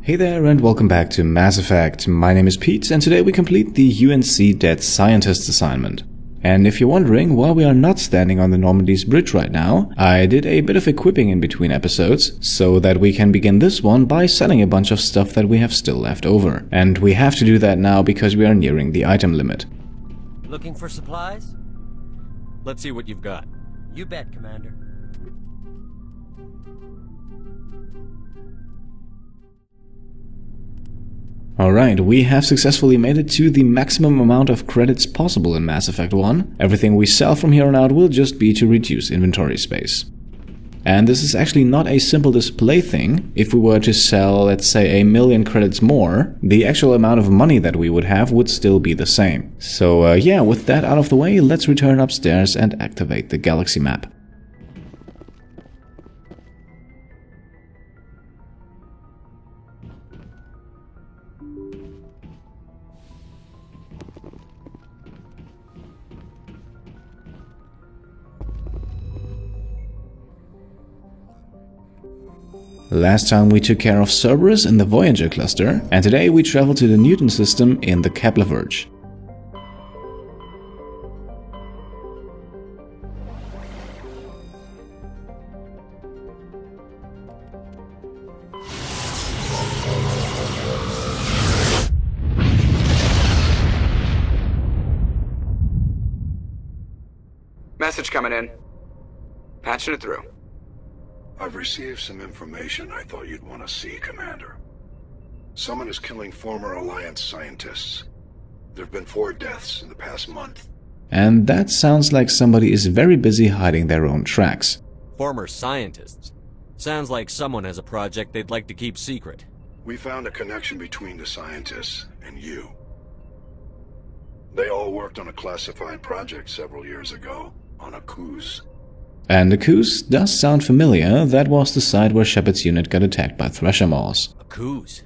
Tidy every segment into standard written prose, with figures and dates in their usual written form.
Hey there and welcome back to Mass Effect. My name is Pete and today we complete the UNC Dead Scientist assignment. And if you're wondering why we are not standing on the Normandy's bridge right now, I did a bit of equipping in between episodes so that we can begin this one by selling a bunch of stuff that we have still left over. And we have to do that now because we are nearing the item limit. Looking for supplies? Let's see what you've got. You bet, Commander. Alright, we have successfully made it to the maximum amount of credits possible in Mass Effect 1. Everything we sell from here on out will just be to reduce inventory space. And this is actually not a simple display thing. If we were to sell, let's say, 1,000,000 credits more, the actual amount of money that we would have would still be the same. So yeah, with that out of the way, let's return upstairs and activate the galaxy map. Last time we took care of Cerberus in the Voyager cluster, and today we travel to the Newton system in the Kepler Verge. Message coming in. Patching it through. I've received some information I thought you'd want to see, Commander. Someone is killing former Alliance scientists. There have been 4 deaths in the past month. And that sounds like somebody is very busy hiding their own tracks. Former scientists. Sounds like someone has a project they'd like to keep secret. We found a connection between the scientists and you. They all worked on a classified project several years ago, on Akuz. And Akuz does sound familiar. That was the site where Shepard's unit got attacked by Thresher Maws. Akuz?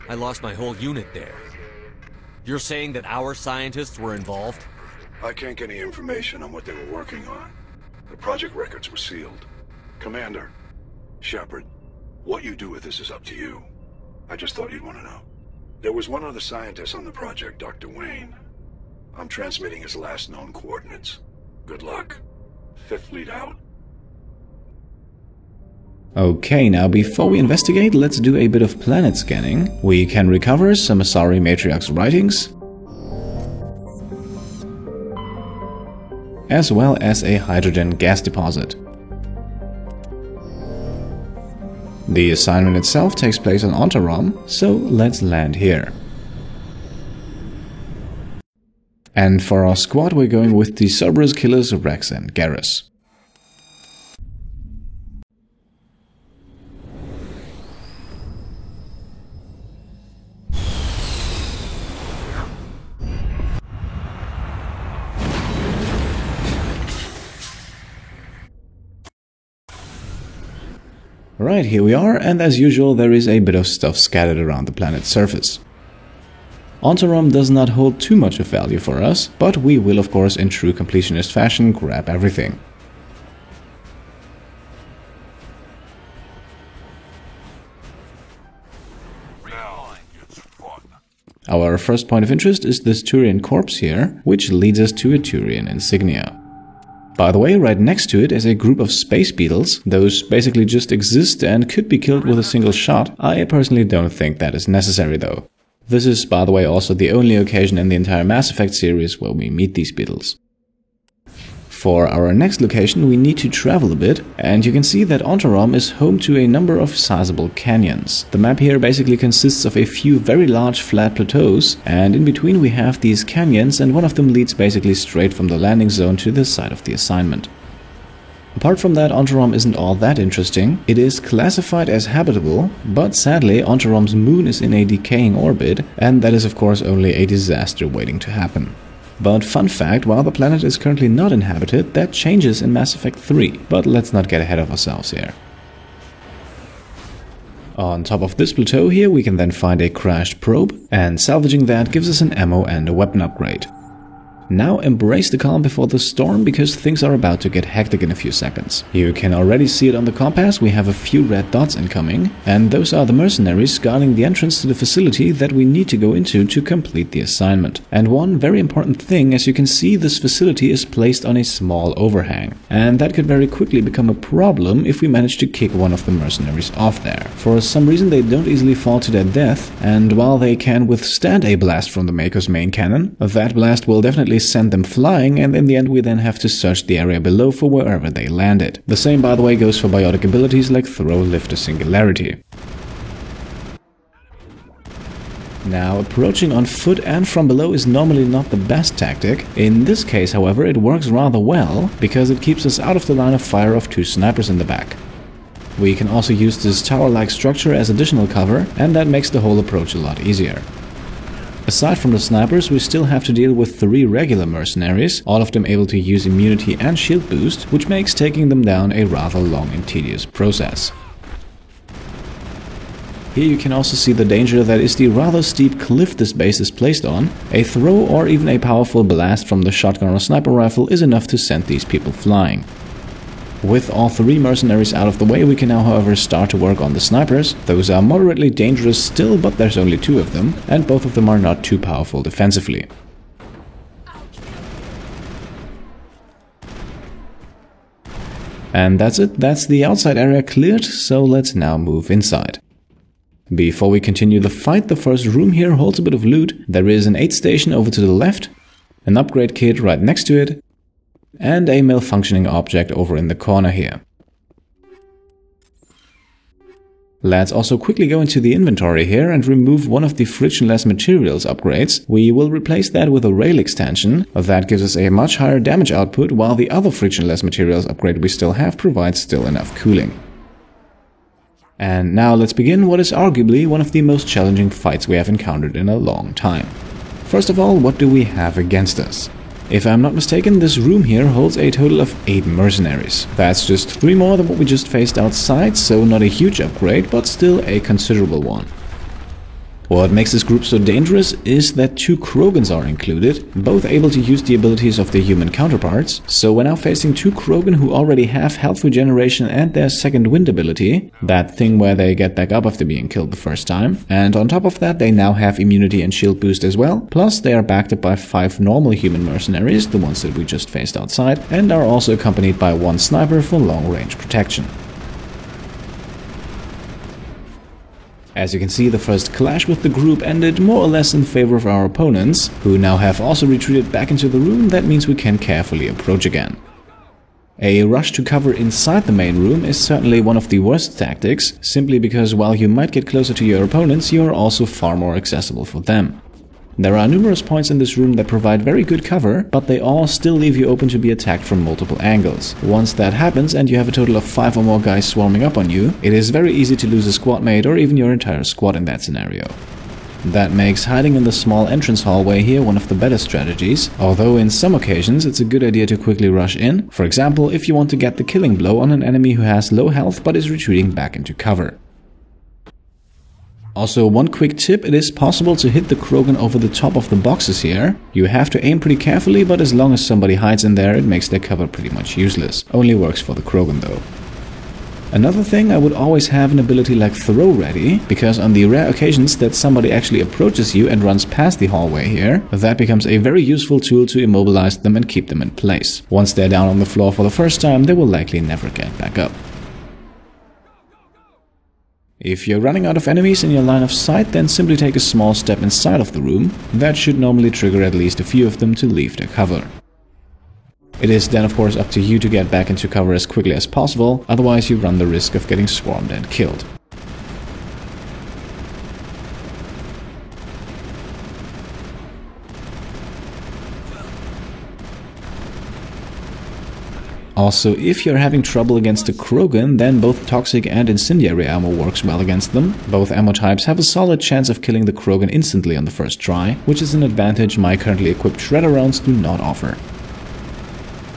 I lost my whole unit there. You're saying that our scientists were involved? I can't get any information on what they were working on. The project records were sealed. Commander, Shepard, what you do with this is up to you. I just thought you'd want to know. There was one other scientist on the project, Dr. Wayne. I'm transmitting his last known coordinates. Good luck. 5th Fleet out. Okay, now before we investigate, let's do a bit of planet scanning. We can recover some Asari Matriarch's writings, as well as a hydrogen gas deposit. The assignment itself takes place on Ontarom, so let's land here. And for our squad we're going with the Cerberus killers Rex and Garrus. Right, here we are, and as usual there is a bit of stuff scattered around the planet's surface. Ontarom does not hold too much of value for us, but we will of course in true completionist fashion grab everything. Our first point of interest is this Turian corpse here, which leads us to a Turian insignia. By the way, right next to it is a group of space beetles. Those basically just exist and could be killed with a single shot. I personally don't think that is necessary though. This is, by the way, also the only occasion in the entire Mass Effect series where we meet these beetles. For our next location we need to travel a bit, and you can see that Ontarom is home to a number of sizable canyons. The map here basically consists of a few very large flat plateaus, and in between we have these canyons, and one of them leads basically straight from the landing zone to the site of the assignment. Apart from that, Ontarom isn't all that interesting. It is classified as habitable, but sadly Ontarom's moon is in a decaying orbit, and that is of course only a disaster waiting to happen. But fun fact, while the planet is currently not inhabited, that changes in Mass Effect 3, but let's not get ahead of ourselves here. On top of this plateau here we can then find a crashed probe, and salvaging that gives us an ammo and a weapon upgrade. Now embrace the calm before the storm, because things are about to get hectic in a few seconds. You can already see it on the compass. We have a few red dots incoming, and those are the mercenaries guarding the entrance to the facility that we need to go into to complete the assignment. And one very important thing, as you can see, this facility is placed on a small overhang, and that could very quickly become a problem if we manage to kick one of the mercenaries off there. For some reason they don't easily fall to their death, and while they can withstand a blast from the Maker's main cannon, that blast will definitely send them flying, and in the end we then have to search the area below for wherever they landed. The same, by the way, goes for biotic abilities like Throw, Lift, or Singularity. Now, approaching on foot and from below is normally not the best tactic. In this case, however, it works rather well, because it keeps us out of the line of fire of two snipers in the back. We can also use this tower-like structure as additional cover, and that makes the whole approach a lot easier. Aside from the snipers, we still have to deal with 3 regular mercenaries, all of them able to use immunity and shield boost, which makes taking them down a rather long and tedious process. Here you can also see the danger that is the rather steep cliff this base is placed on. A throw or even a powerful blast from the shotgun or sniper rifle is enough to send these people flying. With all 3 mercenaries out of the way, we can now, however, start to work on the snipers. Those are moderately dangerous still, but there's only 2 of them, and both of them are not too powerful defensively. And that's it, that's the outside area cleared, so let's now move inside. Before we continue the fight, the first room here holds a bit of loot. There is an aid station over to the left, an upgrade kit right next to it, and a malfunctioning object over in the corner here. Let's also quickly go into the inventory here and remove one of the frictionless materials upgrades. We will replace that with a rail extension. That gives us a much higher damage output, while the other frictionless materials upgrade we still have provides still enough cooling. And now let's begin what is arguably one of the most challenging fights we have encountered in a long time. First of all, what do we have against us? If I'm not mistaken, this room here holds a total of 8 mercenaries. That's just 3 more than what we just faced outside, so not a huge upgrade, but still a considerable one. What makes this group so dangerous is that 2 Krogans are included, both able to use the abilities of their human counterparts. So we're now facing 2 Krogan who already have health regeneration and their second wind ability, that thing where they get back up after being killed the first time. And on top of that, they now have immunity and shield boost as well. Plus they are backed up by 5 normal human mercenaries, the ones that we just faced outside, and are also accompanied by 1 sniper for long range protection. As you can see, the first clash with the group ended more or less in favor of our opponents, who now have also retreated back into the room. That means we can carefully approach again. A rush to cover inside the main room is certainly one of the worst tactics, simply because while you might get closer to your opponents, you are also far more accessible for them. There are numerous points in this room that provide very good cover, but they all still leave you open to be attacked from multiple angles. Once that happens and you have a total of 5 or more guys swarming up on you, it is very easy to lose a squad mate or even your entire squad in that scenario. That makes hiding in the small entrance hallway here one of the better strategies, although in some occasions it's a good idea to quickly rush in, for example if you want to get the killing blow on an enemy who has low health but is retreating back into cover. Also, one quick tip, it is possible to hit the Krogan over the top of the boxes here. You have to aim pretty carefully, but as long as somebody hides in there, it makes their cover pretty much useless. Only works for the Krogan though. Another thing, I would always have an ability like Throw ready, because on the rare occasions that somebody actually approaches you and runs past the hallway here, that becomes a very useful tool to immobilize them and keep them in place. Once they're down on the floor for the first time, they will likely never get back up. If you're running out of enemies in your line of sight, then simply take a small step inside of the room. That should normally trigger at least a few of them to leave their cover. It is then of course up to you to get back into cover as quickly as possible, otherwise you run the risk of getting swarmed and killed. Also, if you're having trouble against the Krogan, then both Toxic and Incendiary ammo works well against them. Both ammo types have a solid chance of killing the Krogan instantly on the first try, which is an advantage my currently equipped Shredder rounds do not offer.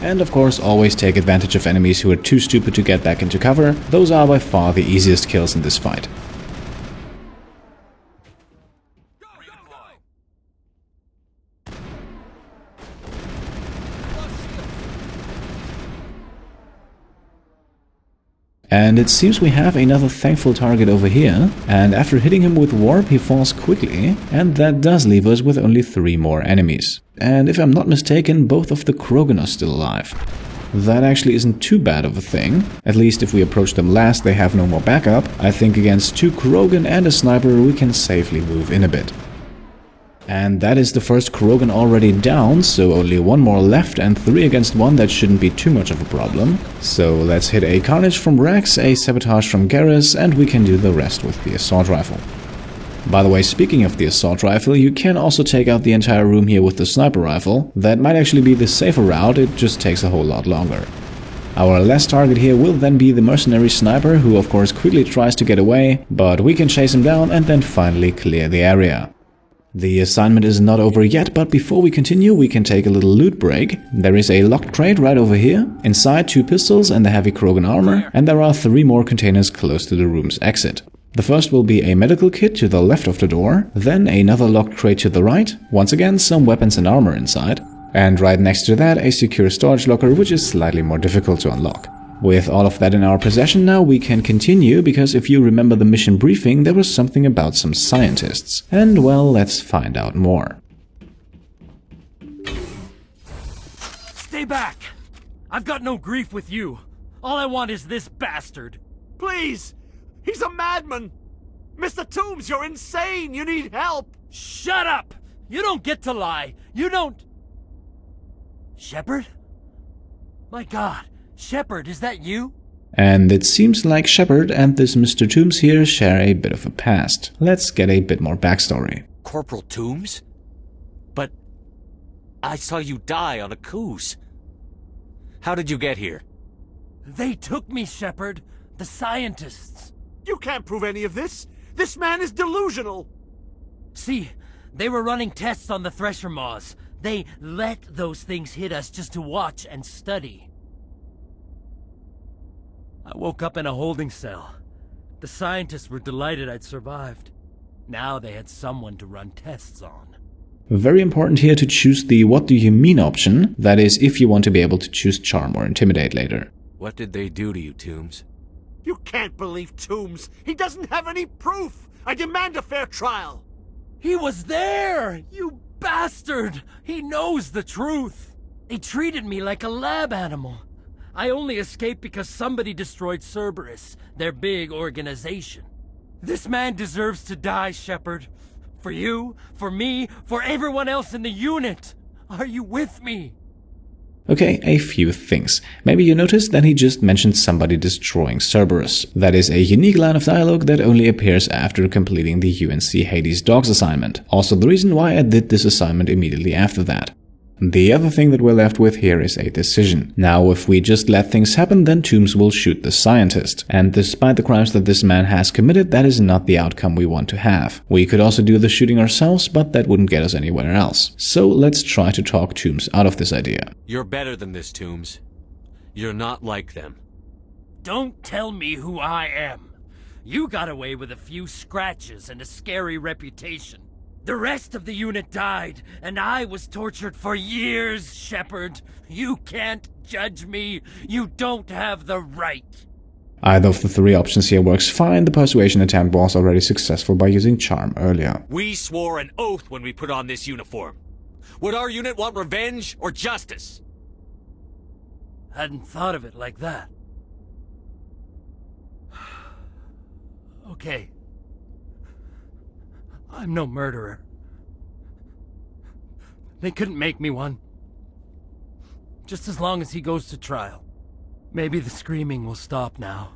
And of course, always take advantage of enemies who are too stupid to get back into cover. Those are by far the easiest kills in this fight. And it seems we have another thankful target over here, and after hitting him with warp he falls quickly, and that does leave us with only 3 more enemies. And if I'm not mistaken, both of the Krogan are still alive. That actually isn't too bad of a thing. At least if we approach them last, they have no more backup. I think against 2 Krogan and a sniper we can safely move in a bit. And that is the first Krogan already down, so only 1 more left and 3 against 1, that shouldn't be too much of a problem. So let's hit a Carnage from Rex, a Sabotage from Garrus, and we can do the rest with the Assault Rifle. By the way, speaking of the Assault Rifle, you can also take out the entire room here with the Sniper Rifle. That might actually be the safer route, it just takes a whole lot longer. Our last target here will then be the Mercenary Sniper, who of course quickly tries to get away, but we can chase him down and then finally clear the area. The assignment is not over yet, but before we continue we can take a little loot break. There is a locked crate right over here, inside 2 pistols and the heavy Krogan armor, and there are 3 more containers close to the room's exit. The first will be a medical kit to the left of the door, then another locked crate to the right, once again some weapons and armor inside, and right next to that a secure storage locker which is slightly more difficult to unlock. With all of that in our possession now, we can continue, because if you remember the mission briefing, there was something about some scientists. And well, let's find out more. Stay back! I've got no grief with you. All I want is this bastard. Please! He's a madman! Mr. Toombs, you're insane! You need help! Shut up! You don't get to lie. You don't... Shepard? My God. Shepard, is that you? And it seems like Shepard and this Mr. Toombs here share a bit of a past. Let's get a bit more backstory. Corporal Toombs? But I saw you die on a Koos. How did you get here? They took me, Shepard. The scientists. You can't prove any of this! This man is delusional! See, they were running tests on the Thresher Maws. They let those things hit us just to watch and study. I woke up in a holding cell. The scientists were delighted I'd survived. Now they had someone to run tests on. Very important here to choose the what do you mean option, that is if you want to be able to choose charm or intimidate later. What did they do to you, Toombs? You can't believe Toombs! He doesn't have any proof! I demand a fair trial! He was there! You bastard! He knows the truth! They treated me like a lab animal. I only escaped because somebody destroyed Cerberus, their big organization. This man deserves to die, Shepard. For you, for me, for everyone else in the unit. Are you with me? Okay, a few things. Maybe you noticed that he just mentioned somebody destroying Cerberus. That is a unique line of dialogue that only appears after completing the UNC Hades Dogs assignment. Also the reason why I did this assignment immediately after that. The other thing that we're left with here is a decision. Now, if we just let things happen, then Toombs will shoot the scientist. And despite the crimes that this man has committed, that is not the outcome we want to have. We could also do the shooting ourselves, but that wouldn't get us anywhere else. So let's try to talk Toombs out of this idea. You're better than this, Toombs. You're not like them. Don't tell me who I am. You got away with a few scratches and a scary reputation. The rest of the unit died, and I was tortured for years, Shepard. You can't judge me. You don't have the right. Either of the 3 options here works fine. The persuasion attempt was already successful by using charm earlier. We swore an oath when we put on this uniform. Would our unit want revenge or justice? Hadn't thought of it like that. Okay. I'm no murderer. They couldn't make me one. Just as long as he goes to trial. Maybe the screaming will stop now.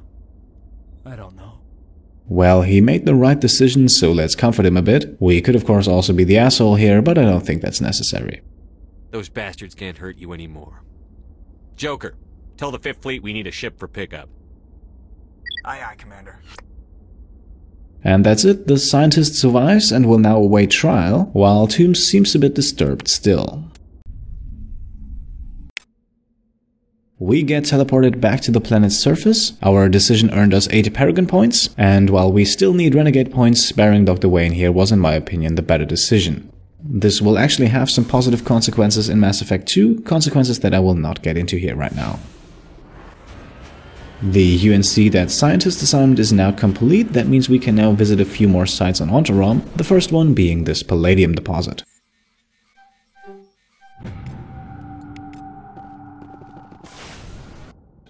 I don't know. Well, he made the right decision, so let's comfort him a bit. We could of course also be the asshole here, but I don't think that's necessary. Those bastards can't hurt you anymore. Joker, tell the 5th Fleet we need a ship for pickup. Aye, aye, Commander. And that's it, the scientist survives and will now await trial, while Toombs seems a bit disturbed still. We get teleported back to the planet's surface. Our decision earned us 80 Paragon points, and while we still need Renegade points, sparing Dr. Wayne here was in my opinion the better decision. This will actually have some positive consequences in Mass Effect 2, consequences that I will not get into here right now. The UNC Dead Scientist assignment is now complete. That means we can now visit a few more sites on Ontarom, the first one being this palladium deposit.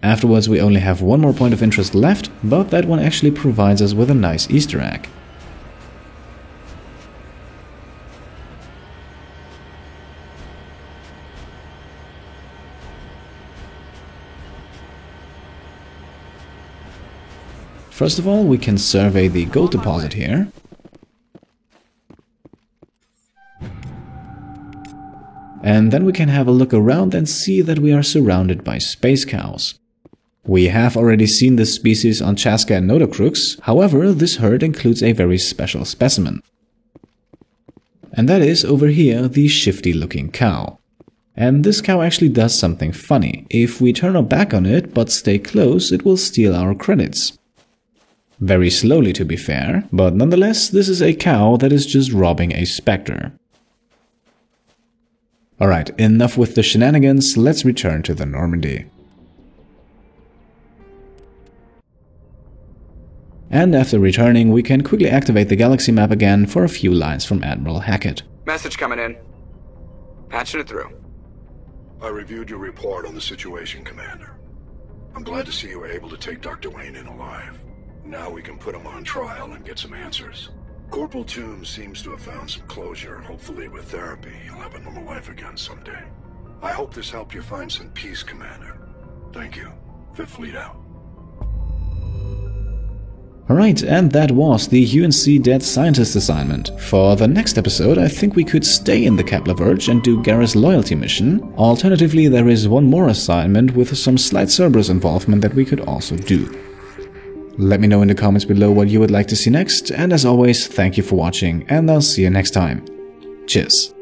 Afterwards we only have one more point of interest left, but that one actually provides us with a nice Easter egg. First of all, we can survey the gold deposit here. And then we can have a look around and see that we are surrounded by space cows. We have already seen this species on Chaska and Notocrux, however, this herd includes a very special specimen. And that is, over here, the shifty-looking cow. And this cow actually does something funny. If we turn our back on it, but stay close, it will steal our credits. Very slowly, to be fair, but nonetheless, this is a cow that is just robbing a spectre. Alright, enough with the shenanigans, let's return to the Normandy. And after returning, we can quickly activate the galaxy map again for a few lines from Admiral Hackett. Message coming in. Patching it through. I reviewed your report on the situation, Commander. I'm glad to see you were able to take Dr. Wayne in alive. Now we can put him on trial and get some answers. Corporal Toombs seems to have found some closure, and hopefully with therapy, he'll have a normal life again someday. I hope this helped you find some peace, Commander. Thank you. Fifth Fleet out. Alright, and that was the UNC Dead Scientist assignment. For the next episode, I think we could stay in the Kepler Verge and do Garrus' loyalty mission. Alternatively, there is one more assignment with some slight Cerberus involvement that we could also do. Let me know in the comments below what you would like to see next, and as always, thank you for watching, and I'll see you next time. Cheers.